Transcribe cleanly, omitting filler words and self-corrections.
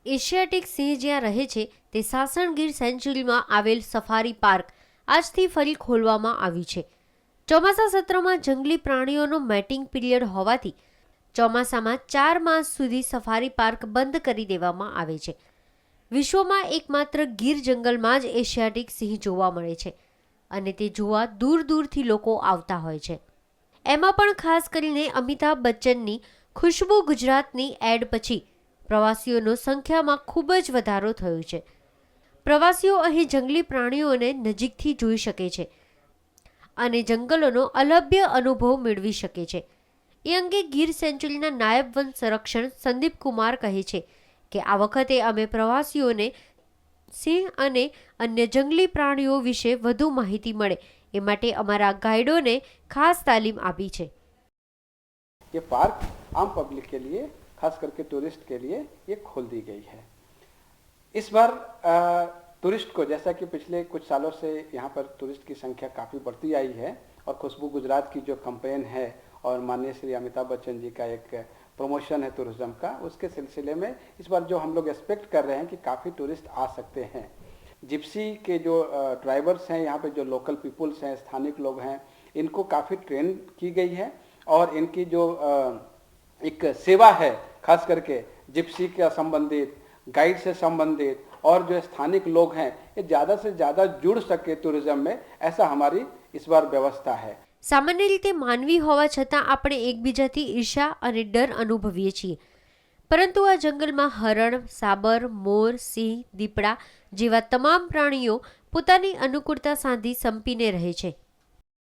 Asiatic સિંહ જ્યાં રહે છે તે સાસણ ગીર સેન્ચ્યુરીમાં આવેલ સફારી પાર્ક આજથી ફરી ખોલવામાં આવ્યું છે. ચોમાસા સત્રમાં જંગલી પ્રાણીઓનો મેટિંગ પીરિયડ હોવાથી ચોમાસામાં 4 માસ સુધી સફારી પાર્ક બંધ કરી દેવામાં આવે છે. વિશ્વમાં એકમાત્ર ગીર જંગલમાં જ એશિયાટિક સિંહ જોવા મળે છે અને તે જોવા દૂર દૂરથી લોકો આવતા હોય છે. એમાં પણ ખાસ કરીને અમિતાભ બચ્ચનની ખુશ્બુ ગુજરાતની એડ પછી પ્રવાસીઓનો સંખ્યામાં ખૂબ જ વધારો થયો છે. પ્રવાસીઓ અહીં જંગલી પ્રાણીઓને નજીકથી જોઈ શકે છે અને જંગલોનો અલભ્ય અનુભવ મેળવી શકે છે. એ અંગે ગીર સેન્ચ્યુરીના નાયબ વન સંરક્ષણ સંદીપ કુમાર કહે છે કે આ વખતે અમે પ્રવાસીઓને સિંહ અને અન્ય જંગલી પ્રાણીઓ વિશે વધુ માહિતી મળે એ માટે અમારા ગાઈડોને ખાસ તાલીમ આપી છે. ये पार्क आम पब्लिक के लिए, खास करके टूरिस्ट के लिए ये खोल दी गई है. इस बार टूरिस्ट को, जैसा कि पिछले कुछ सालों से यहाँ पर टूरिस्ट की संख्या काफ़ी बढ़ती आई है और खुशबू गुजरात की जो कैंपेन है और माननीय श्री अमिताभ बच्चन जी का एक प्रमोशन है टूरिज्म का, उसके सिलसिले में इस बार जो हम लोग एक्सपेक्ट कर रहे हैं कि काफ़ी टूरिस्ट आ सकते हैं. जिप्सी के जो ड्राइवर्स हैं, यहाँ पे जो लोकल पीपुल्स हैं, स्थानिक लोग हैं, इनको काफ़ी ट्रेन की गई है और इनकी जो एक सेवा है, खास करके जिप्सी के संबंधित, गाइड से संबंधित और जो स्थानिक लोग हैं, ये ज़्यादा से ज़्यादा जुड़ सके टूरिज्म में, ऐसा हमारी इस बार व्यवस्था है. સામાન્ય રીતે માનવી હોવા છતાં આપણે એકબીજાથી ઈર્ષા અને ડર અનુભવીએ છીએ, પરંતુ આ જંગલમાં હરણ, સાબર, મોર, સિંહ, દીપડા જેવા તમામ પ્રાણીઓ પોતાની અનુકૂળતા સાંધી સંપીને રહે છે.